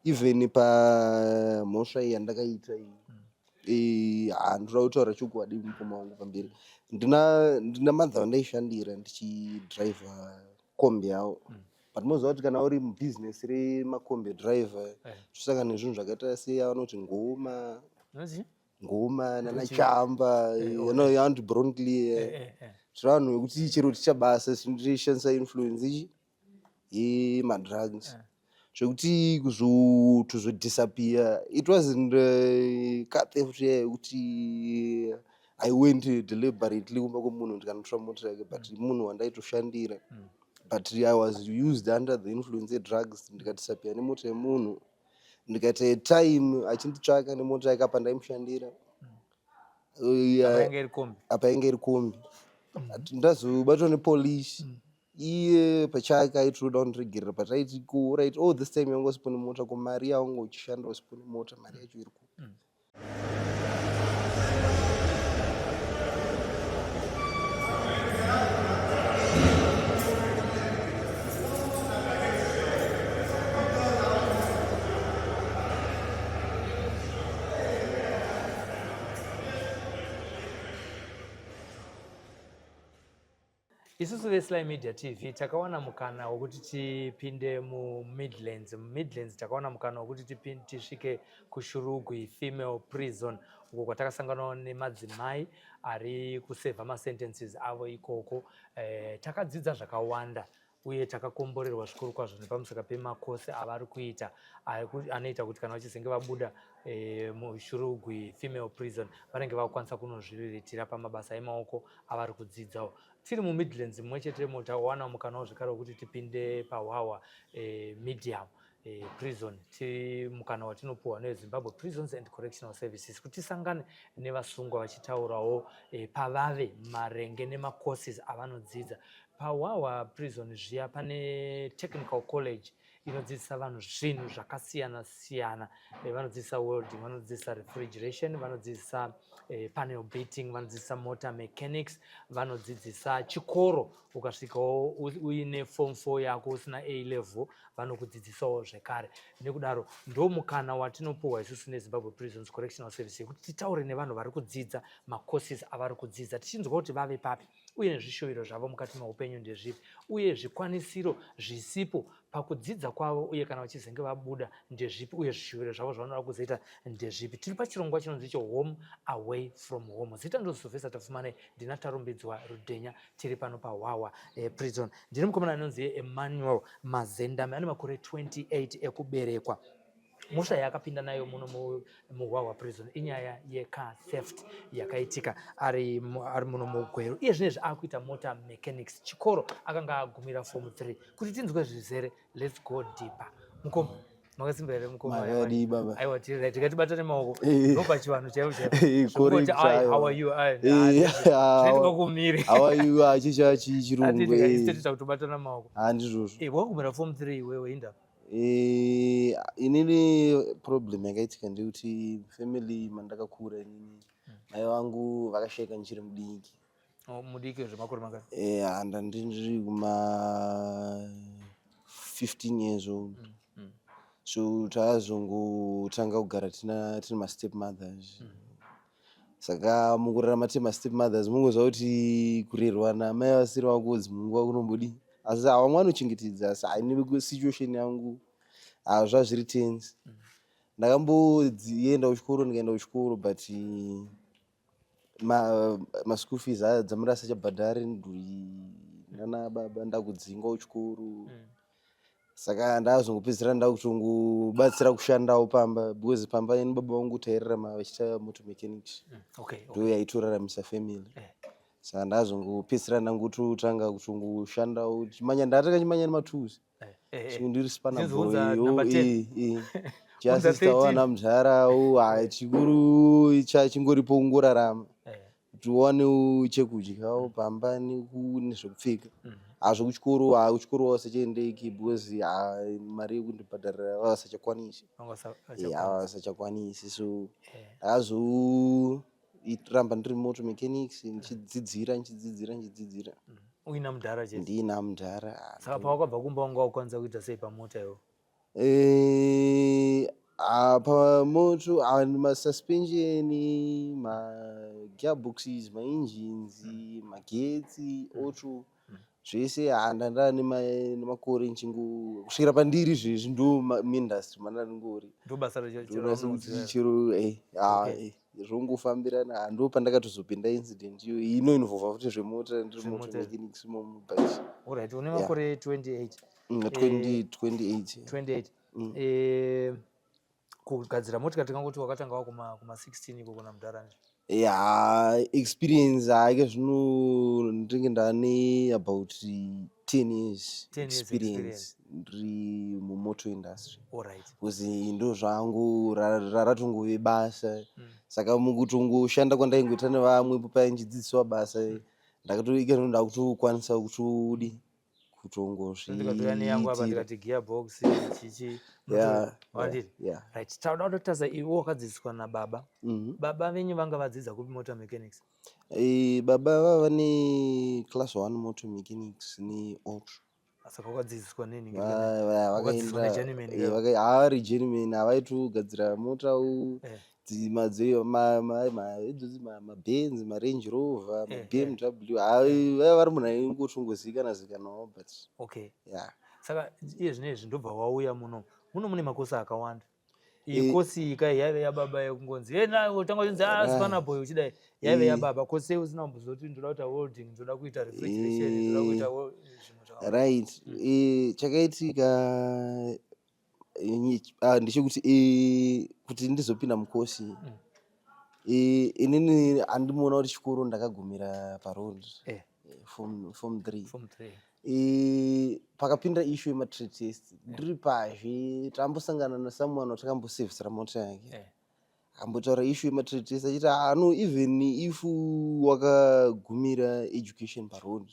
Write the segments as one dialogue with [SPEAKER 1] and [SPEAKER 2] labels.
[SPEAKER 1] even pamhosva yandakaita handinoda kutaura chokwadi mukoma wangu pamberi. Ndina month wandaishandira ndichidhiraivha kombi yavo, but moziva kuti kana uri mubhizinesi remakombi dhiraivha tosangana nezvinhu zvakaita seyavanoti ngoma nanachamba yavanoti broncli zvavanhu vekuti chero tichabasa tishandisa influence yemadrugs zvekuti kuzodisappear. It wasn't car theft yekuti I went deliberately kumba kwemunhu ndikanotora mota yake, but munhu wandaitoshandira, but I was used under the influence yedrugs ndikadisappear nemota yemunhu, ndikaita time achinditsvaka nemota yake apa ndaimushandira apa yange iri kombi. Ndazobatwa nepolisi, iye pachake aitoda kundiregerera, but aiti right all this time yanga usipo nemota, ko mari yawanga uchishanda usipo nemota, mari yacho iri ku
[SPEAKER 2] isusu veSly Media TV takawana mukana wokuti tipinde muMidlands takawana mukana wokuti tisvike kuShurugwi Female Prison uko kwatakasangana nemadzimai ari kusevha masentences avo ikoko. Takadzidza zvakawanda uye takakomborerwa zvikuru kwazvo nepamusaka pemakosi avari kuita anoita kuti kana vachizenge vabuda muShurugwi Female Prison vanenge vakwanisa kunozviriritira pamabasa emaoko avari kudzidzawo. Tiri muMidlands mumwe cheteremo tawana mukana wozvikara wokuti tipinde paHwawa Medium Prison, mukana watinopuwa neZimbabwe Prisons and Correctional Services kuti tisangane nevasungwa vachitaurawo pavave marenge nemacourses avanodzidza. PaHwawa Prison zviya pane Technical College inodzidzisa vanhu zvinhu zvakasiyana siyana. Vanodzidzisa welding, vanodzidzisa refrigeration, vanodzidzisa panel beating, vanodzidzisa motor mechanics, vanodzidzisa chikoro. Ukasvikawo uine form 4 yako usina A level vanokudzidzisawo zvekare. Nekudaro ndo mukana watinopuwa isusu neZimbabwe Prisons Correctional Service kuti titaure nevanhu vari kudzidza macourses avari kudzidza, tichinzwa kuti vave papi uye nezvishuviro zvavo mukati meupenyu ndezvipi, uye zvikwanisiro zvisipo pakudzidza kwavo, uye kana vachizenge vabuda ndezvipi, uye zvishuviro zvavo zvavanoda kuzoita ndezvipi. Tiri pachirongwa chinonzi icho Home Away from Home. Zita ndo Sylvester Tafumane, ndina Tarumbidzwa Rudhenya, tiri pano paHwawa Prison. Ndine mukomana anonzi Emmanuel Mazendame, ane makore 28 ekuberekwa. Mhosva yaakapinda nayo muno muHwawa Prison inyaya yecar theft yakaitika ari muno muGweru. Iye zvinezvi akuita motor mechanics, chikoro akanga agumira form 3. Kuti tinzwe zvizere, let's go deeper. Mukoma makasimba here mukoma?
[SPEAKER 1] Makadi baba.
[SPEAKER 2] Aiwa tiri tikatibata nemaoko ndopa chivanhu chaivo
[SPEAKER 1] Kuri
[SPEAKER 2] how are you? Zvinotika kumiri.
[SPEAKER 1] How are you? Achicha chirungu.
[SPEAKER 2] Titita kutobata namaoko.
[SPEAKER 1] Handizvozvo.
[SPEAKER 2] Wakagumira form 3 wewe inda?
[SPEAKER 1] Inini problem yakaitika ndekuti family mandakakura inini mai vangu vakashayika ndichiri mudiki.
[SPEAKER 2] Mudiki zvemakore mangani?
[SPEAKER 1] Handa ndiri kuma 15 years old. So takazongotanga kugara tiri mastep mothers. Saka mukurarama tiri mastep mothers mungoziva kuti kurerwa namai vasiri vako kudzimunguva kunombodi, asi vamwe vanochengetedza, asi haine situation yangu zvazviri tense. Ndakamboenda kuchikoro ndikaenda kuchikoro, but maschool fees dzamuri asachabhadhari nduri nana baba ndakudzingwa kuchikoro. Saka ndazongopedzisira ndakutongobatsira kushandawo pamba, because pamba ini baba vangu tairarama vachiita motor mechanics, ndo yaitoraramisa family. Saka ndazongopedzisira ndangototanga kutongoshandawo ndatanga chimanya nematools ndiri spana boy chasista wana muzvarawo chikuru chingoripo kungorarama kuti uwanewo chekudyawo pamba nezvekupfeka. Kuchikoro wasachaendeki because mari yekundibhadharira vasachakwanisi. So ndakazoramba ndiri motor mechanics ndichidzidzira.
[SPEAKER 2] Uina mudhara chete?
[SPEAKER 1] Ndina mudhara.
[SPEAKER 2] Saka pawakabva kumba wanga wakwanisa kuita sei pamota iwo?
[SPEAKER 1] pamoto masuspension, magearboxes, maengines, magetsi, auto zvese ndanga nemakore kusvikira pandiri izvezvi ndo muindustry mandangori
[SPEAKER 2] ndobasa
[SPEAKER 1] ndonasa kuti
[SPEAKER 2] racho
[SPEAKER 1] chero zvongofambirana. Ndo pandakatozopinda incident iyo inoinvolva futi zvemota ndiri motor mechanics imomo. But
[SPEAKER 2] alright, une makore 28
[SPEAKER 1] 28
[SPEAKER 2] kugadzira motika tingangoti wakatanga kuma 16 iko kuna Mudharanje?
[SPEAKER 1] Experience haike zvino ndinenge ndane about 10 years experience ndiri mumotor industry.
[SPEAKER 2] Alright.
[SPEAKER 1] Because ndo zvangu raratongove basa. Saka mukutongoshanda kwandaingoita nevamwe painchidzidziswa basa ndakatoika ndoda kutokwanisa kutodi
[SPEAKER 2] kutongozviitira gearbox chichi. Right. Tauda kutaza iwe wakadzidziswa nababa. Baba venyu vanga vadzidza kupi motor mechanics?
[SPEAKER 1] Baba vava ne class 1 motor mechanics ne auto.
[SPEAKER 2] Saka wakadzidziswa neni?
[SPEAKER 1] Vari journeyman avaitogadzira mota maBenz, maRange Rover, maBMW. Vaiva vari munhu aingotongozikanwa. But
[SPEAKER 2] okay. Saka iye zvinezvi ndobva wauya muno mune makosi akawanda. Iyi kosi ikai yaive yababa yekungonzi tanga uchinzi spana boy uchidai yaive yababa. Kosi usina kumbozoti ndoda kuita welding, ndoda kuita refrigeration, ndoda kuita
[SPEAKER 1] right. Chakaitika ndechekuti kuti ndizopinda mukosi inini handimuona kuti chikoro ndakagumira paroad form 3. Pakapinda issue yematrade test ndiri pazhe tambosangana nasomeone watakambosevhisira mota yake ambotaura issue yematrade test achiti no, even if wakagumira education paroad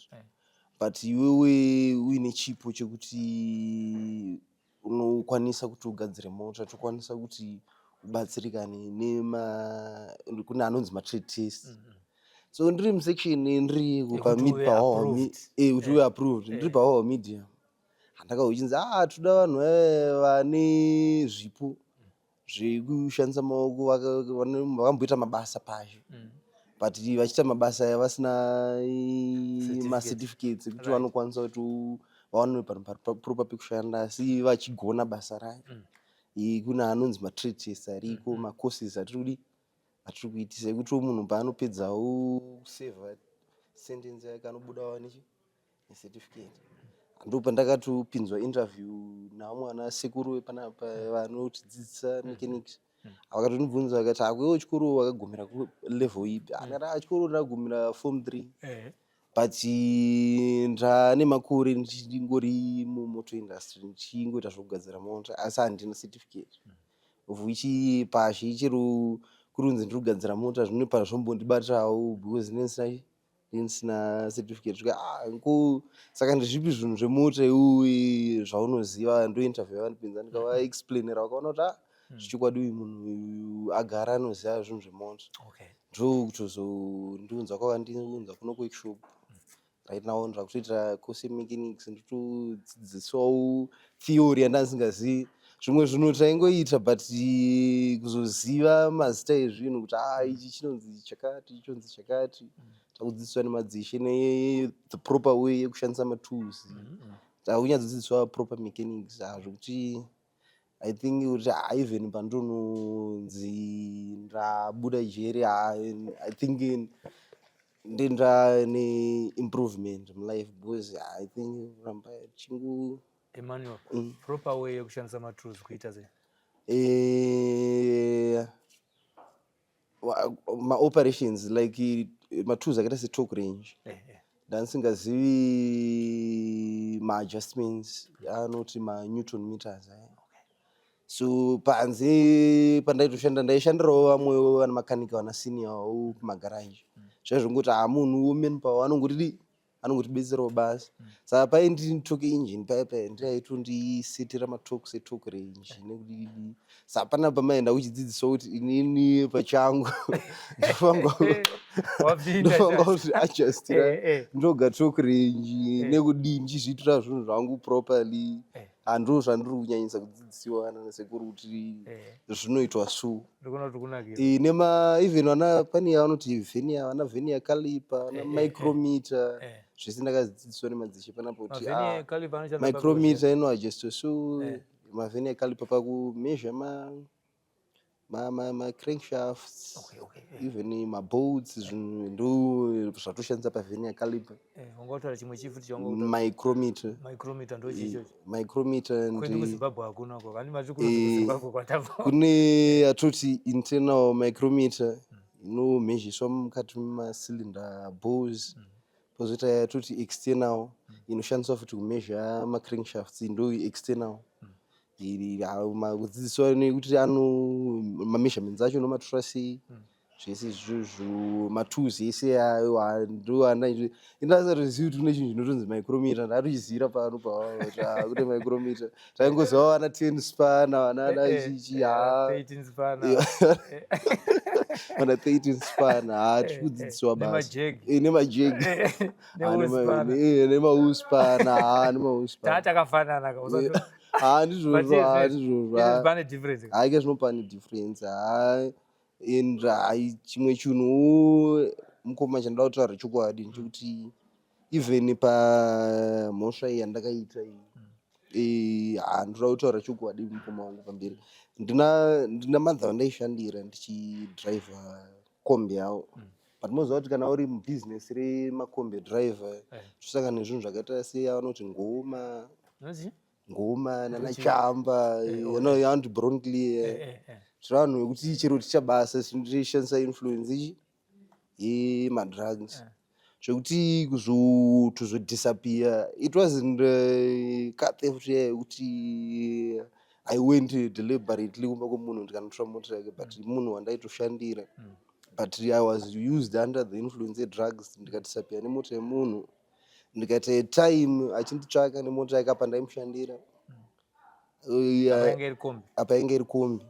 [SPEAKER 1] but iwewe uine chipo chekuti unokwanisa kuti ugadzire mota, tokwanisa kuti ubatsirikane kune anonzi matrade test. So ndiri musection ndiri kupamid kuti we approved ndiri pawawa medium handakauchinzi toda vanhu vane zvipo zvekushandisa maoko vakamboita mabasa pazvo but vachiita mabasa aya vasina macertificates ekuti vanokwanisa kuti vaone proper pekushanda asi vachigona basa rayo. Kune anonzi matrade test ariko, macourses atiri kuitisa ekuti munhu paanopedzawo kusevha sentence yake anobudawo necertificate. Ndo pandakatopinzwa interview navamwe ana sekuru wepanapa vanotidzidzisa mechanics. Vakatondibvunza vakati iwewe chikoro wakagumira level ipi? Akati chikoro ndakagumira form 3 but ndane makore ndingori mumotor industry ndichingoita zvokugadzira mota asi handina certificate of which pashi chero kurunzi ndiri kugadzira mota zvino pazvombondibatawo because ndisina certificate. Saka ndezvipi zvinhu zvemota iwe zvaunoziva? Ndo interview yavanipinza ndikavaexplainera vakaona kuti zvichikwadi uyu munhu agara anoziva zvinhu zvemota. Ndo kutozondiunza kwavandiunza kuno kuworkshop right now ndakutoita course yemechanics ndotodzidziswawo theory yandasingazivi. Zvimwe zvinhu taingoita but kuzoziva mazita ezvinhu kuti ichi chinonzi chakati, ichonzi chakati. Takudzidziswa nemadzishe the proper way yekushandisa matools. Takunyatsodzidziswa proper mechanics zvokuti I think kuti even pandononzi ndabuda jeri I think ndenda ne-improvement mulife because I think ramba chingu
[SPEAKER 2] Emmanuel, proper way yekushandisa matools kuita sei?
[SPEAKER 1] Ma-operations like matools akaita se-torque range ndandisingazivi ma-adjustments anoti ma-newton meters. So panze pandaitoshanda ndaishandirawo vamwe vana makanika vana senior kumagaraji. Zvaizvongoti munhu womanpower anongotibetserawo basa. Saka paindiri torque engine paya ndaitondisetera matorques etorque range nekudii. Saka pana pamaenda uchidzidziswa kuti inini pachangu ndofanga kuti adjustira ndoga torque range nekudii ndichizviitira zvinhu zvangu properly. handiro zvandiri kunyanyisa kudzidzisiwa nasekuru kuti zvinoitwa su
[SPEAKER 2] ndikuona kuti kunakira
[SPEAKER 1] even pane yavanoti vhenia vana vhenia caliper vana micrometer zvese ndakadzidziswa nemadziche panapo kuti micrometer inoadjustwa su mavhenia caliper pakumeasure ma-crankshafts even mabolts zvinhu ndo zvatoshandisa pavhenia caliper
[SPEAKER 2] ungautaura chimwe chifu
[SPEAKER 1] micrometer micrometer kune atoti internal micrometer inomhezhiswa mukati memacylinder bores pozoita yatoti external inoshandiswa futi kumhezha macrankshafts ndo external kudzidziswa nekuti mameasurements acho nomatora sei zvese izvozvo matools ese ayo ndo indasatozivi kuti une chinhu chinotonzi micrometer ndatochizivira pano pavava kuti micrometer taingoziva vana 10 spana vana chichi vana 13 spana tiri kudzidziswa basa nemajegi nemauspana
[SPEAKER 2] tatakafanana
[SPEAKER 1] handizvozvo haike zvinopane difference and chimwe chinhu mukoma chandoda kutaura chokwadi nchokuti even pamhosva iyi yandakaita iyi handoda kutaura chokwadi mukoma wangu pamberi ndina madha vandaishandira ndichidhiraivha kombi yavo but moziva kuti kana uri mubhizinesi remakombi dhiraivha tosangana nezvinhu zvakaita seyavanoti ngoma nanachamba yavanoti bronclear zvavanhu vekuti chero tichabasa tishandisa influence ichi yemadrugs zvekuti kuzotozodisappear it wasn't cut theft yekuti I went deliberately kumba kwemunhu ndikanotora mota yake but munhu wandaitoshandira but I was used under the influence yedrugs ndikadisappear nemota yemunhu ndikaita time achinditsvaka nemota yake apa ndaimushandira apa yange iri kombi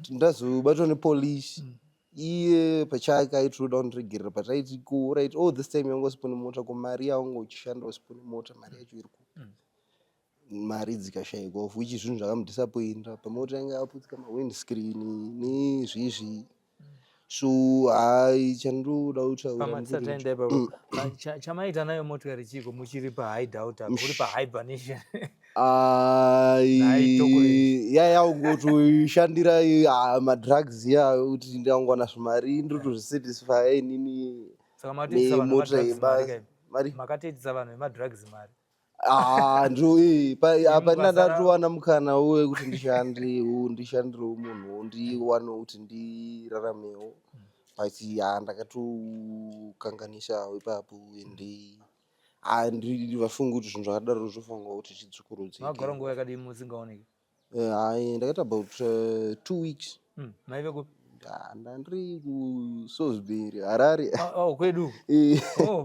[SPEAKER 1] ndazobatwa nepolisi iye pachake aitoda kundiregerera but aiti right all this time yanga usipo nemota ko mari yawanga uchishanda usipo nemota mari yacho iri mari dzikashayikwa which zvinhu zvakamudisappointa pamota yanga yaputsika mawindscreen nezvizvi so chandoda kutaura
[SPEAKER 2] chamaita nayo motikari chiko muchiri pahideout uri pahibernation
[SPEAKER 1] yaungotoshandira madrugs yayo kuti ndangwana zvimari ndotozvisatisfy nini nemota yebasa
[SPEAKER 2] makatoitisa vanhu vemadrugs mari
[SPEAKER 1] ndo apa ndandatowana mukana wekuti ndishandirewo munhu ndiwanewo kuti ndiraramewo but ndakatokanganishawo ipapo ende vafunga kuti zvinhu zvakadaro zvofanirwa kuti chidzukurudzike.
[SPEAKER 2] Magara nguva yakadii musingaoneki?
[SPEAKER 1] Ndakaita about 2 weeks.
[SPEAKER 2] Maive kupi?
[SPEAKER 1] Ndandiri kuSalisbury, Harare.
[SPEAKER 2] Kwedu?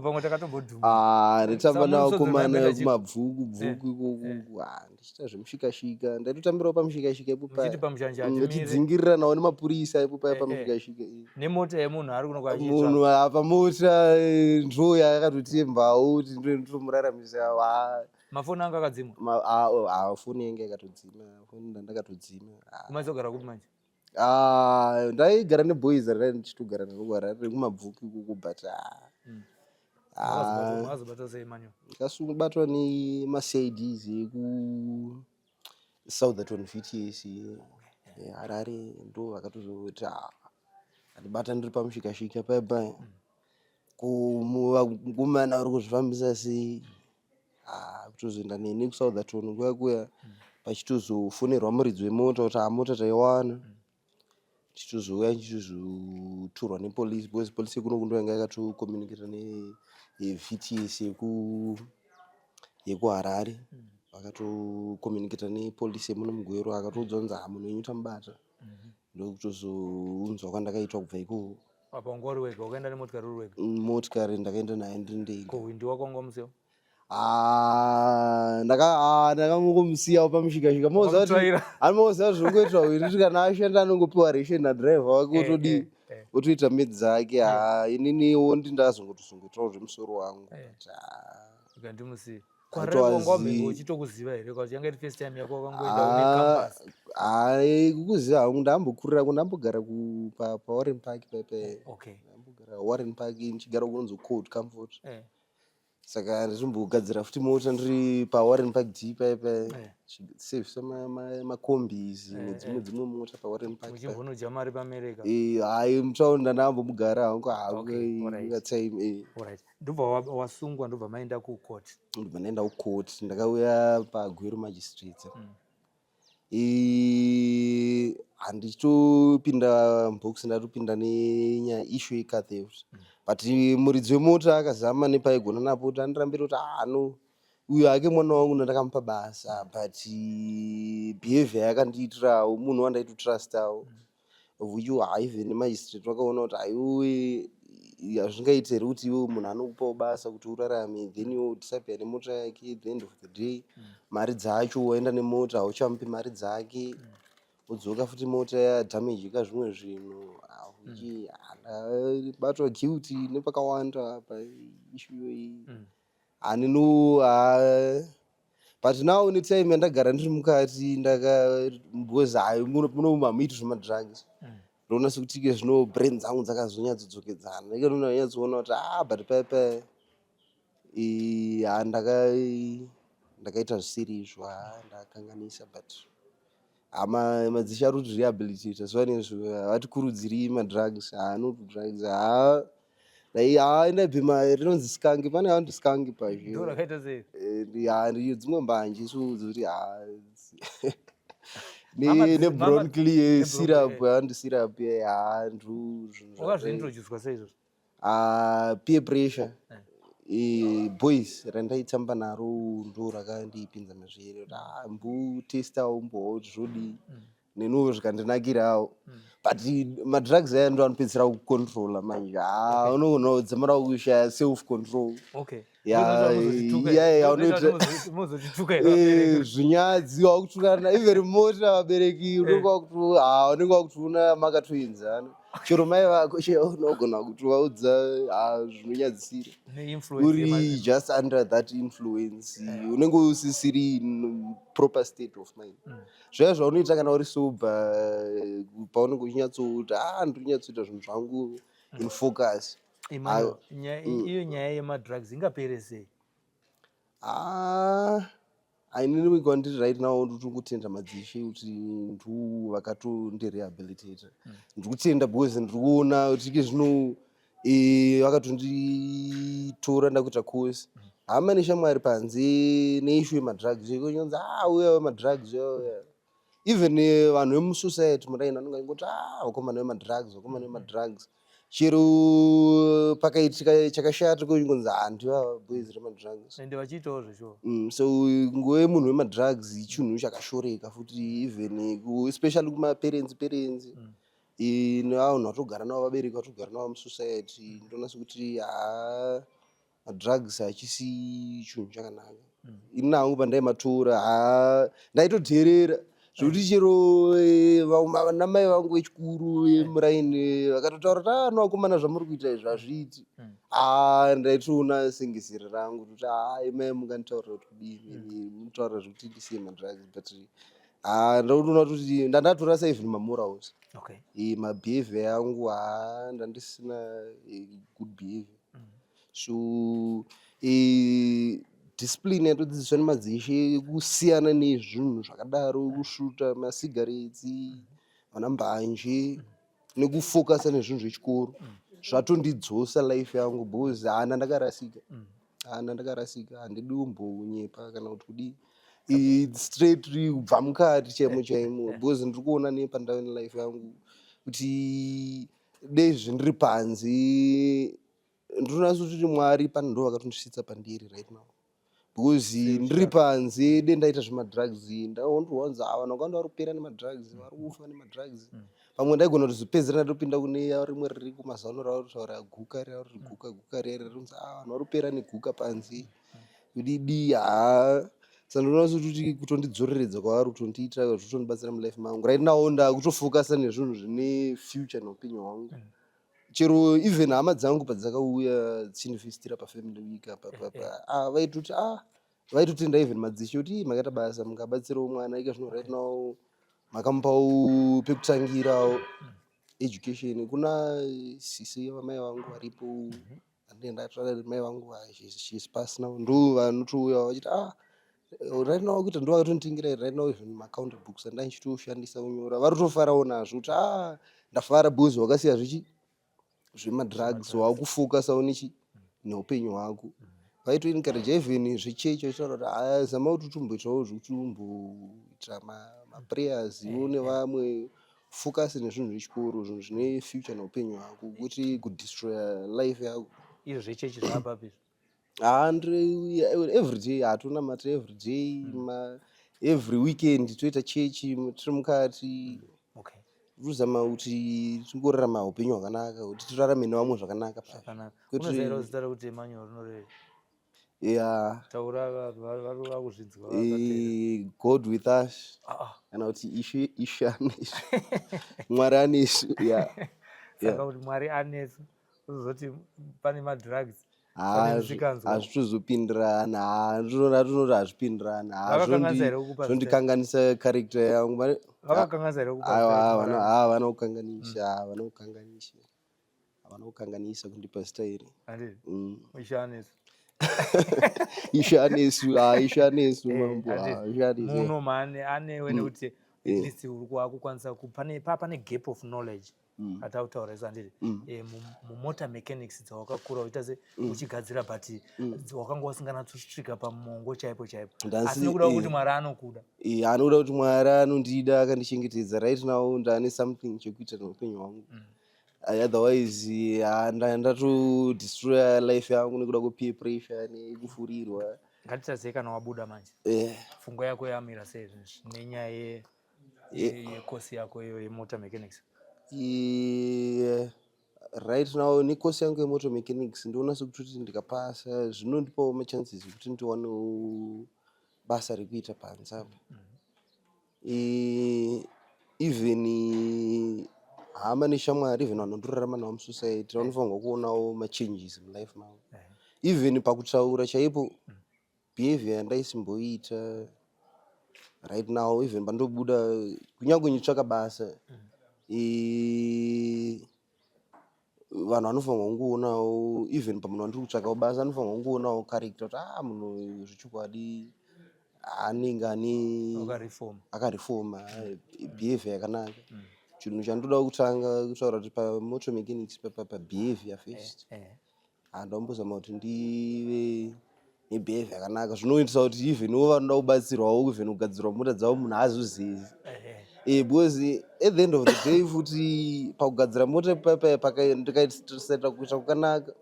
[SPEAKER 2] Pamwe takatombodhuma.
[SPEAKER 1] Nditamba navakomana kumabvuku ikoko. Ndichita zvemushikashika. Ndaitotambirawo pamushikashika ipo paya.
[SPEAKER 2] Muchiti pamushanja
[SPEAKER 1] ndichidzingirira nawo nemapurisa ipo paya pamushikashika.
[SPEAKER 2] Nemota yemunhu ari kuno kwachitsva.
[SPEAKER 1] Munhu pamota ndo yakatotembawo kuti ndotomuraramisa.
[SPEAKER 2] Mafoni anga akadzima?
[SPEAKER 1] Foni yangu yakatodzima. Foni ndandakatodzima.
[SPEAKER 2] Kumadzogara kupi manje?
[SPEAKER 1] Ndaigara neboys ndichitogara navo Harare kumabvuku ikoko but
[SPEAKER 2] makazobata sei manyo?
[SPEAKER 1] ndakasungobatwa nemaCIDs eku VTS Harare ndo vakatozoti andibata ndiri pamushikashika paya kumana uri kuzvifambisa sei kutozoenda neni kuSouthampton kuya pachitozofonerwa muridzi wemota kuti mota taiwana tichitozouya tichizoturwa nepolisi because polisi kuno kundo yanga yakatokommunicata neVTS yekuHarare vakatokommunicata nepolisi yemuno mugwero akatoudza kunzi munhu wenyu tamubata ndokutozounzwa kwandakaitwa kubva ikoko.
[SPEAKER 2] Apa wanga uri wega? Wakaenda nemotikari uri wega?
[SPEAKER 1] Motikari ndakaenda nayo ndiri ndega.
[SPEAKER 2] Ko windi wako wanga umusiyawo?
[SPEAKER 1] ndakangomusiyawo pamushikashika moziva zvongoitwa windi kana ashanda anongopiwa reshe nadhiraivha wake otodii otoita medzi dzake. Ininiwo ndindazongotozongoitawo zvemusoro wangu
[SPEAKER 2] ndimusiye kwareko uchitokuziva here because yanga iri first time yako wakangoenda une campus?
[SPEAKER 1] Kukuziva hangu ndambokurira ndambogara paWarren Park pepe.
[SPEAKER 2] Okay.
[SPEAKER 1] Ndambogara Warren Park ndichigara kunonzi Cold Comfort. Saka ndirimbogadzira futi mota ndiri paWarren Park D pepe. Chichisevisa makombis nedzimwe mota paWarren Park.
[SPEAKER 2] Muchimbonoja mari pamereka?
[SPEAKER 1] Hayi mutaundi ndambomugara hangu time.
[SPEAKER 2] Alright. Ndobva wasungwa ndobva maenda kucourt?
[SPEAKER 1] Ndobva ndaenda kucourt, ndakauya paGweru Magistrates. Handichitopinda box, ndatopinda nenyaya issue yecar theft. But muridzi wemota akazama nepaigona napo kuti andirambira kuti no uyu hake mwana wangu ndakamupa basa, but behavior yakandiitirawo munhu wandaitotrustawo, of which even magistrate wakaona kuti aiwe hazvingaite here kuti iwe munhu anokupawo basa kuti urarame then iwe disappear nemota yake, at the end of the day mari dzacho waenda nemota hauchamupi mari dzake, udzoka futi mota yadamage zvimwe zvinhu, ndabatwa guilty nepakawanda paissue iyoyi. But now netime yandagara ndiri mukati because muno hamuiti zvemadrugs, ndoona sekuti zvino brain dzangu dzakazonyatsodzokedzana, ndikanyatsoona kuti but pepe ndakaita zvisiri izvo, ndakanganisa. But madzishe ari kuti rehabilitate so nezvo havatikurudziri madrugs, not drugs, ndabhema rinonzi skangi, pane vanoti skangi pazvo.
[SPEAKER 2] Ndorakaiita sei?
[SPEAKER 1] Dzimwe mbanje so dzokuti nebroncli syrup, handi syrup
[SPEAKER 2] wakazviintroducwa sei izvozvo?
[SPEAKER 1] Peer pressure. Boys randaitamba naro ndo rakandipinza mazviri kuti mbutestawo mbowo zvodi nenuwo zvikandinakirawo. But madrugs aya ndo anopedzisira kucontrola manje, unoona kudzamara kushaya self control. Zvinyadzi wakutukana even mota vabereki unenge wakuti makatoenzana, chero mai vako unogona kuti vaudza zvinonyadzisira uri just under that influence, unenge usisiri in proper state of mind. Zvaya zvaunoita kana uri sober, paunenge uchinyatsouti ndiri kunyatsoita zvinhu zvangu in focus.
[SPEAKER 2] Iyo nyaya yemadrugs ingapere sei?
[SPEAKER 1] Inini kwandiri right now ndiri kutenda madzishe kuti ndo vakatondirehabilitate. Ndiri kutenda because ndiri kuona kuti zvino vakatonditora ndakuita course, hama neshamwari panze neissue yemadrugs ikonyonzi uya madrugs. Even vanhu vemusociety muraina vanongoti vakomana vemadrugs, chero pakaitika chakashata kongonzi ndiva boys remadrugs,
[SPEAKER 2] ende vachiitawo zveshuwa.
[SPEAKER 1] So nguva yemunhu wemadrugs chinhu chakashoreka futi, even especially kumaparents nevanhu vatogara navo, vabereki vatogara navo musociety, ndoona sekuti madrugs hachisi chinhu chakanaka. Ini nangu pandaimatora ndaitodherera zvokuti chero vanamai vangu vechikuru vemuraini vakatotaura kuti novakomana zvamuri kuita izvi hazviiti, ndaitoona sengesero rangu kuti mai munganditaurira kuti kudini, munotaura zvekuti ndisiye madrugs. But ndautoona kuti ndandatora saivhen mamorals, mabehavior yangu ndandisina good behavior. So discipline yatodzidziswa nemadzishe kusiyana nezvinhu zvakadaro, kusvuta masigarettes, vana mbanje, nekufokasa nezvinhu zvechikoro zvatondidzosa life yangu because ndakarasika, handidi kumbonyepa kana kuti kudii, straight kubva mukati chaimo because ndiri kuona nepandave nelife yangu kuti dei zvindiri panze ndinoona kuti Mwari pane ndo vakatondisvitsa pandiri right now. Because ndiri panze dendaita zvemadrugs ndaondowanza vanhu vakawanda vari kupera nemadrugs, vari kufa nemadrugs. Pamwe ndaigona kuzopedzera ndatopinda kune rimwe riri kumazaano ravo kutaura guka riri guka rere rinzi vanhu vari kupera neguka panze kudidi. Saka ndinoona kuti kutondidzoreredza kwavari kutondiita zvotondibatsira mulife mangu right now. Ndakutofokasa nezvinhu zvine future neupenyu hwangu. Chero even hama dzangu padzakauya dzichinifistira pafamily week apa vaitoti vaitotenda even madzishe kuti makaita basa mungabatsirawo mwana ika zvino right now makamupawo pekutangira education. Kuna sisi vamai vangu varipo andendataura mai vangu she's past now ndo vanotouya vachiti right now kuti ndo vakatonditengera right now even macounter books andandichitoshandisa kunyora varotofarawo nazvo kuti ndafara because wakasiya zvemadrugs wakufocusawo neupenyu hwako. Vaitoencourage even zvechechi vachitaura kuti zama kuti utomboitawo zvekutomboita maprayers ivo nevamwe, focus nezvinhu zvechikoro, zvinhu zvine future neupenyu hwako, kuti kudestroya life yako.
[SPEAKER 2] Izvo zvechechi zvaapapi?
[SPEAKER 1] Everyday hatonamata everyday, every weekend toita chechi tiri mukati. Kuzama kuti tingorarama upenyu hwakanaka, kuti tirarame nevamwe zvakanaka.
[SPEAKER 2] Unoziva zita rekuti Emmanuel rinoreva?
[SPEAKER 1] Yeah.
[SPEAKER 2] Taura vari vakuzvinzwa.
[SPEAKER 1] God with us. Kana kuti Ishe anesu. Mwari anesu. Yeah.
[SPEAKER 2] Saka kuti Mwari anesu uzoti pane madrugs.
[SPEAKER 1] Hazvitozopindirana, ndinoti hazvipindirana. Zvondikanganisa character yangu.
[SPEAKER 2] Vakakanganisa here kukupa?
[SPEAKER 1] Havana kukanganisa kundipa style.
[SPEAKER 2] Ishe anesu.
[SPEAKER 1] Ishe anesu mambo.
[SPEAKER 2] Muno mane anewe nekuti at least wakukwanisa pane gap of knowledge atautaura anditi mumotor mechanics dzawakakura uita se uchigadzira but wakanga usinganatsosvika pamongo chaipo asi nokuda kuti Mwari anokuda.
[SPEAKER 1] Anoda kuti Mwari anondida akandichengetedza right now ndane something chekuita neupenyu hwangu. Otherwise ndatodestroya life yangu nekuda kupeer pressure nekufurirwa.
[SPEAKER 2] Ngatitadzei kana wabuda manje fungo yako yamira sei nenyaya yekosi yako iyo yemotor mechanics?
[SPEAKER 1] Right now nekosi yangu yemotor mechanics ndoona sekutoti ndikapasa zvinondipawo machances ekuti ndiwanewo basa rekuita panze apa. Even hama neshamwari even vanondorarama navo musociety vanofanirwa kuonawo machanges mulife mavo. Even pakutaura chaipo behavior yandaisimboita right now, even pandobuda kunyange nditsvaka basa, vanhu vanofanirwa kungoonawo even pamunhu wandiri kutsvakawo basa anofanirwa kungoonawo character kuti munhu zvechokwadi anenge akarifoma behavior yakanaka. Chinhu chandoda kutanga kutaura kuti pamotor mechanics pabehavior first. Ndambozama kuti ndive nebehavior yakanaka zvinoitisa kuti even vanoda kubatsirwawo even kugadzirwa mota dzavo munhu haazozivi. Because at the end of the day futi pakugadzira mota ndikaita kuita kukanaka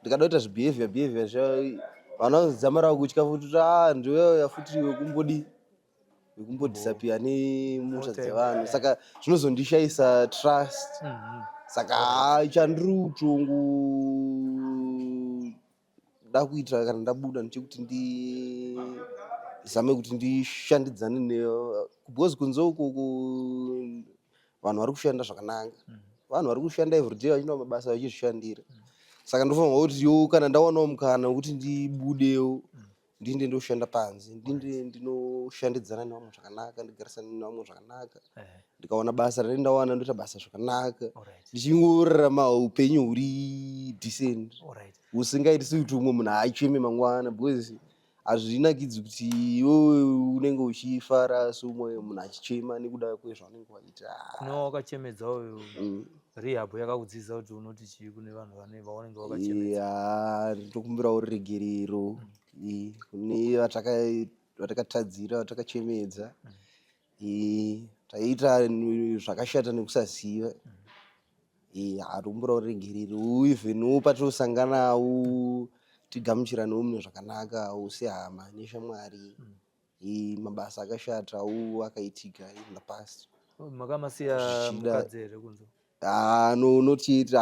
[SPEAKER 1] ndikada kuita zvibehavior zvavo vanozamarawo kutya futi kuti ndiweya futi wekumbodisappear nemota dzevanhu, saka zvinozondishaisa trust. Saka chandiri kutongo da kuita kana ndabuda ndechekuti ndizame kuti ndishandidzane because kunze ukoko vanhu vari kushanda zvakanaka, vanhu vari kushanda everyday vachienda mabasa vachizvishandira. Saka ndofanirwa kutiwo kana ndawanawo mukana wekuti ndibudewo ndinde ndoshanda panze, ndinde ndinoshandidzana nevamwe zvakanaka, ndigarisane nevamwe zvakanaka, ndikawana basa randinenge ndawana ndoita basa zvakanaka, ndichingorarama upenyu huri decent husingaitisi kuti umwe munhu acheme mangwana. Because hazvinakidzi kuti iwewe unenge uchifara somwe munhu achichema nekuda kwezvaunenge waita.
[SPEAKER 2] Kunewo wakachemedzawo rehab yakakudzidzisa kuti unoti chii kune vanhu vaunenge wakachemedza?
[SPEAKER 1] Ndokumbirawo ruregerero kune vatakatadzira vatakachemedza, taiita zvakashata nekusaziva. Ndokumbirawo ruregerero even patinosanganawo tigamuchiranawo mune zvakanaka sehama neshamwari. Mabasa akashatawo akaitika in the past.
[SPEAKER 2] Makamasiya mukadzi here kunze?
[SPEAKER 1] Notiti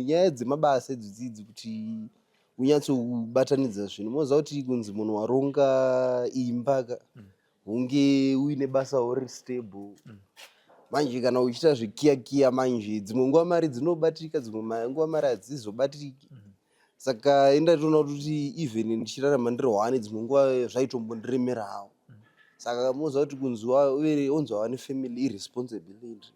[SPEAKER 1] nyaya dzemabasa idzidzi kuti unyatsobatanidza zvinhu. Unoziva kuti kunzi munhu waronga imba hunge uine basa riri stable. Manje kana uchiita zvekiya manje dzimwe nguva mari dzinobatika, dzimwe nguva mari hadzizobatiki. saka endatoona kuti even ndichirarama ndiri hwani dzimwe nguva zvaitombondiremerawo. Saka moziva kuti kunzi onzi wava nefamily irresponsibility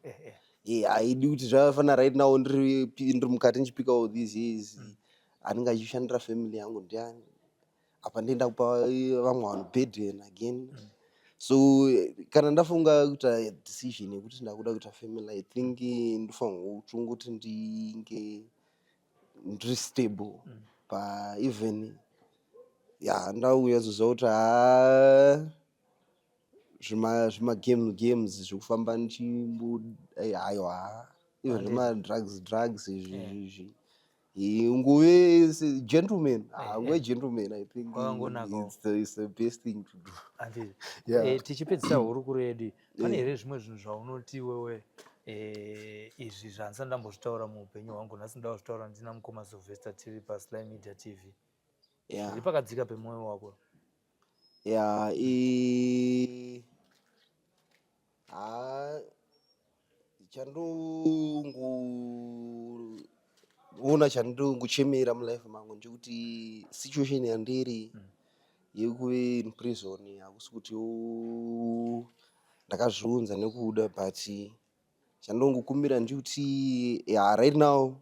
[SPEAKER 1] haidi kuti zvafana right now ndiri mukati ndichipika all these years anenge achishandira family yangu ndiani apa ndienda kupa vamwe vanhu burden again. So kana ndafunga kuita decision yekuti ndakuda kuita family, I think ndofanirwa kuti ndinge ndiri stable even ndauya zoziva kuti games zvekufamba aiwa even drugs izvi nguve gentleman gentleman, I think it's the best thing to do.
[SPEAKER 2] Tichipedzisa hurukuro yedu pane here zvimwe zvinhu zvaunoti wewe izvi zvanisa ndambozvitaura muupenyu hwangu nhasi ndazvitaura ndina mukoma Sylvester tiri paSly Media TV zviri pakadzika pemwoyo wako? Chandongoona chandongochemera mulife mangu ndechekuti situation yandiri yekuve in prison hakusi kuti ndakazviunza nekuda, but chandongokumbira ndechekuti right now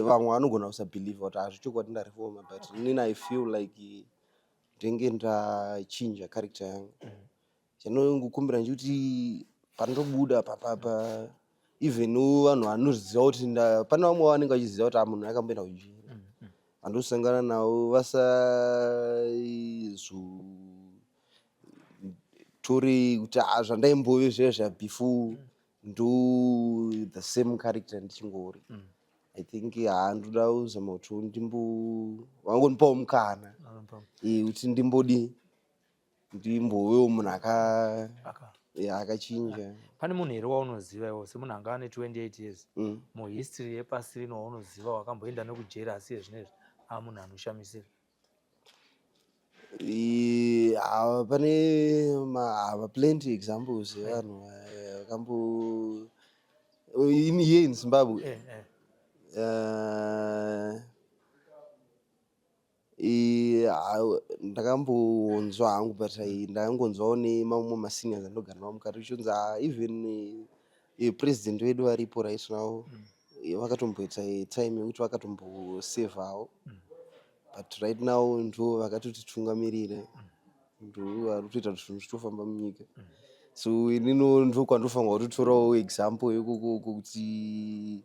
[SPEAKER 2] vamwe vanogona kusabhelievha kuti hazvichokwadi ndarefoma, but inini I feel like ndenge ndachinja character yangu. Chandongokumbira ndechekuti pandobuda papapa even vanhu vanoziva kuti pane vamwe vanenge vachiziva kuti munhu akamboenda kujeri vandosangana navo vasazotori kuti zvandaimbove zvezva before ndo the same character ndichingori. I think ndoda kuzama kuti vangondipawo mukana kuti ndimbovewo munhu akachinja. Pane munhu here waunoziva iwo semunhu anga ane 28 years muhistory yepasi rino waunoziva wakamboenda nekujeri asi zvinezvi munhu anoshamisira?
[SPEAKER 1] Pane plenty examples yevanhu here in Zimbabwe. Ndakambonzwa hangu, but ndakangonzwawo nemamwe maseniors andogara navo mukati uchinzi even president wedu varipo right now vakatomboita time yekuti vakatombosevawo, but right now ndo vakatotitungamirira, ndo varikutoita kuti zvinhu zvitofamba munyika. So inino ndo kwandofanirwa kutotorawo example yekoko kuti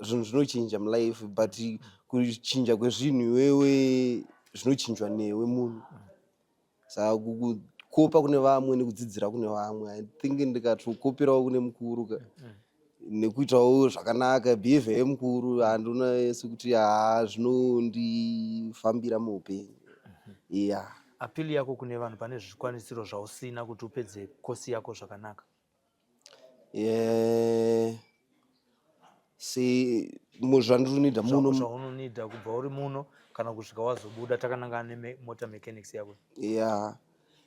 [SPEAKER 1] zvinhu zvinochinja mulife, but kuchinja kwezvinhu iwewe zvinochinjwa newe munhu. Saka kukopa kune vamwe nekudzidzira kune vamwe, I think ndikatokoperawo kune mukuru nekuitawo zvakanaka behavior yemukuru handona sekuti zvinondifambira muupenyu.
[SPEAKER 2] Apili yako kune vanhu pane zvikwanisiro zvausina kuti upedze kosi yako zvakanaka?
[SPEAKER 1] Zvandinonida muno
[SPEAKER 2] zvaunonida kubva uri muno kana kusvika wazobuda takanangana nemota mechanics yako?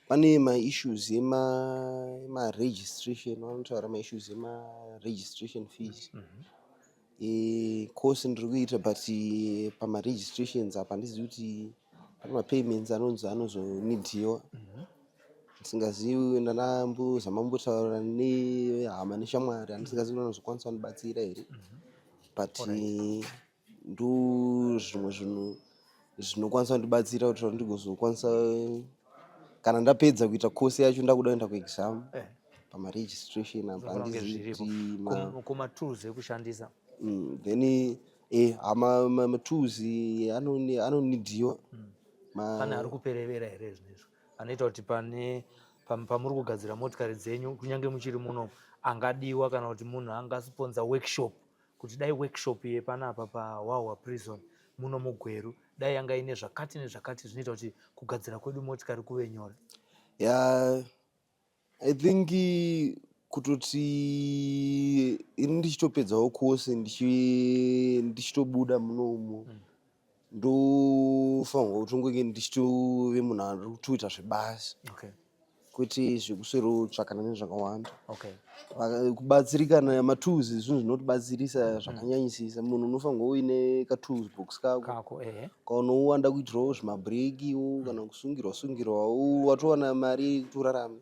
[SPEAKER 1] Pane maissues emaregistration, vanotaura maissues emaregistration fees. Course ndiri kuita, but pamaregistrations apa handizivi kuti pane mapayments anozonidhiwa. Ndisingazivi, ndandambozama kumbotaura nehama neshamwari, handisingazivi vanozokwanisa kundibatsira here, but ndo zvimwe zvinhu zvinokwanisa kundibatsira kuti ndigozokwanisa kana ndapedza kuita course yacho ndakuda kuenda kuexam pamaregistration apa handizivi
[SPEAKER 2] kumatools ekushandisa.
[SPEAKER 1] Then matools anonidhiwa.
[SPEAKER 2] Pane ari kuperevera here zvinezvo anoita kuti pamuri kugadzira motikari dzenyu kunyange muchiri muno angadiwa, kana kuti munhu angasponza workshop kuti dai workshop yepanapa paWawa prison muno muGweru dai yanga ine zvakati nezvakati zvinoita kuti kugadzira kwedu motikari kuve nyore?
[SPEAKER 1] I think kutoti ini ndichitopedzawo course ndichitobuda munomu ndofanirwa kuti ndichitove munhu ari kutoita zvebasa. kwete zvekuswero tsvakana nezvakawanda.
[SPEAKER 2] Okay.
[SPEAKER 1] Kubatsirikana matools zvinhu zvinotibatsirisa zvakanyanyisisa. Munhu unofanirwa uine katools box kako kaunowanda kuitirawo zvimabrekiwo kana kusungirwawo watowana mari kutorarama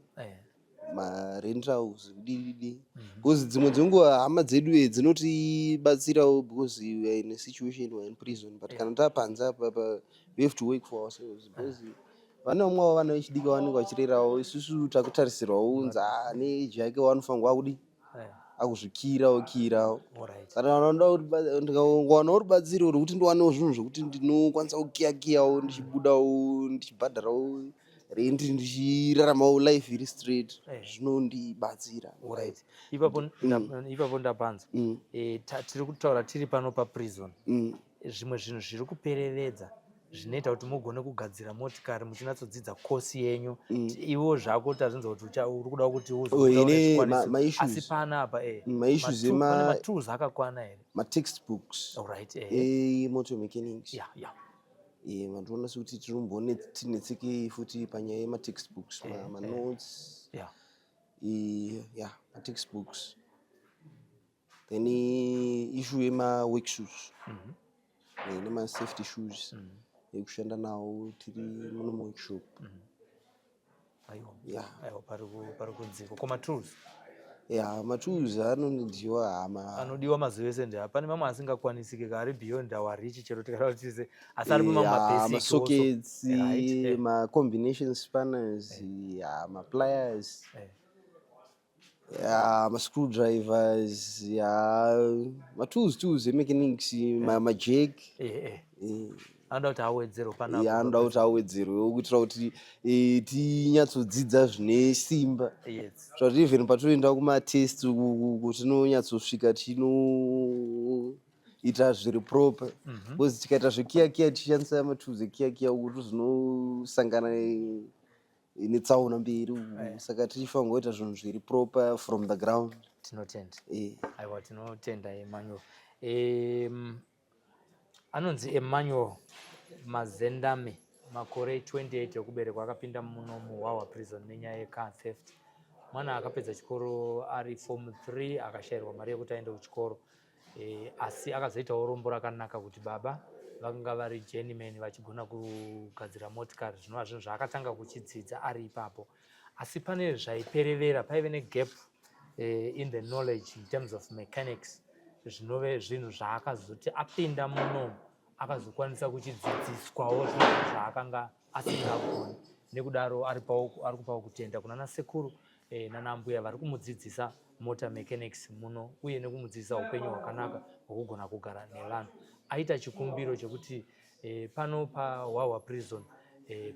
[SPEAKER 1] marentals kudididi. Because dzimwe dzenguva hama dzedu dzinotibatsirawo because we are in a situation, we are in prison, but kana tapanze apa we have to work for ourselves because vane vamwe vavo vana vechidiki vanenge vachirerawo, isusu takutarisirwawo unzi neeji yake wanofanirwa akudi akuzvikirawo. Kana ndikawanawo rubatsiro rwekuti ndiwanewo zvinhu zvokuti ndinokwanisa kukiyakiyawo ndichibudawo ndichibhadharawo rendi ndichiraramawo life iri straight, zvinondibatsira.
[SPEAKER 2] Ipapo ndapanza tiri kutaura tiri pano paprison, zvimwe zvinhu zviri kupereredza zvinoita kuti mugone kugadzira motikari muchinatsodzidza kosi yenyu iwo zvako tazvinza kuti uri kuda kuti asi panapa
[SPEAKER 1] maissues
[SPEAKER 2] matools akakwana here,
[SPEAKER 1] matextbooks motor mechanics. Mandiona sekuti tinombone tine tsike futi panyaya yematextbooks, manotes, matextbooks. Then issue yemaworkshoes nemasafety shoes ekushanda nawo tiri muno muworkshop.
[SPEAKER 2] Pari kunziko komatools
[SPEAKER 1] matools anodiwa
[SPEAKER 2] anodiwa mazuva ese. Pane mamwe asingakwanisiki ari beyond our reach, chero tikada kuti asi ari mamabasic
[SPEAKER 1] sockets, ma-combination spanners, ma-pliers, ma-screwdrivers, ma-tools emechanics, ma-jack.
[SPEAKER 2] Anoda kuti awedzerwe
[SPEAKER 1] anoda kuti awedzerwewo kuitira kuti tinyatsodzidza zvine simba, zvati even patoenda kumatest tinonyatsosvika tinoita zviri proper. Because tikaita zvekiyakiya tichishandisa matools ekiyakiya kuti zvinosangana netsaona mberi, saka tichifanirwa kuita zvinhu zviri proper from the ground.
[SPEAKER 2] Tinotenda. Aiwa, tinotenda Emmanuel. Anonzi Emmanuel Mazendame, makore 28 ekuberekwa, akapinda muno muHwawa prison nenyaya yecar theft. Mwana akapedza chikoro ari form 3 akashayirwa mari yekuti aende kuchikoro, asi akazoitawo rombo rakanaka kuti baba vakanga vari journeyman vachigona kugadzira motikari, zvinova zvinhu zvaakatanga kuchidzidza ari ipapo. Asi pane zvaiperevera, paive negap in the knowledge in terms of mechanics, zvinove zvinhu zvaakazoti apinda muno akazokwanisa kuchidzidziswawo zvinhu zvaakanga asingagoni. Nekudaro ari kupawo kutenda kunana sekuru nanambuya vari kumudzidzisa motor mechanics muno, uye nekumudzidzisa upenyu hwakanaka hwokugona kugara nevanhu. Aita chikumbiro chekuti pano paHwawa prison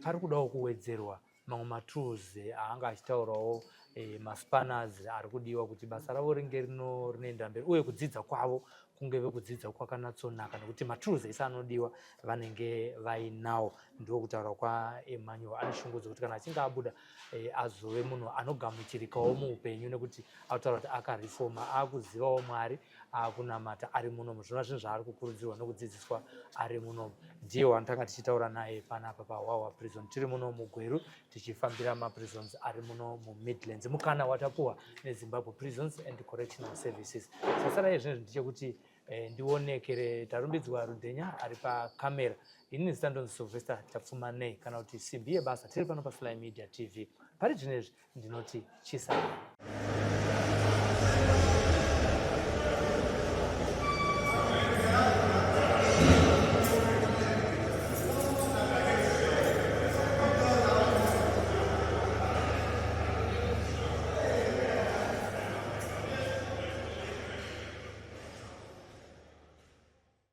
[SPEAKER 2] pari kudawo kuwedzerwa mamwe matools aanga achitaurawo, maspanners ari kudiwa kuti basa ravo ringe rinoenda mberi, uye kudzidza kwavo kunge vekudzidza kwakanatsonaka, nekuti matools ese anodiwa vanenge vainawo. Ndiko kutaura kwaEmmanuel. Ane shungu dzokuti kana achinge abuda azove munhu anogamuchirikawo muupenyu, nekuti autaura kuti akarifoma, akuzivawo Mwari, akunamata ari munomu. Zvona zvinhu zvaari kukurudzirwa nokudzidziswa ari munomu. Ndiye wanotanga tichitaura naye panapa paHwawa prison, tiri muno muGweru tichifambira maprisons ari muno muMidlands, mukana watapuwa neZimbabwe Prisons and Correctional Services. Sasara yezvinhu ndichekuti ndionekere tarumbidzwa Rudhenya ari pakamera. Ini ndandonzi Sylvester Tapfuma nei, kana kuti simbi yebasa. Tiri pano paSly Media TV. Pari zvinezvi ndinoti chisara.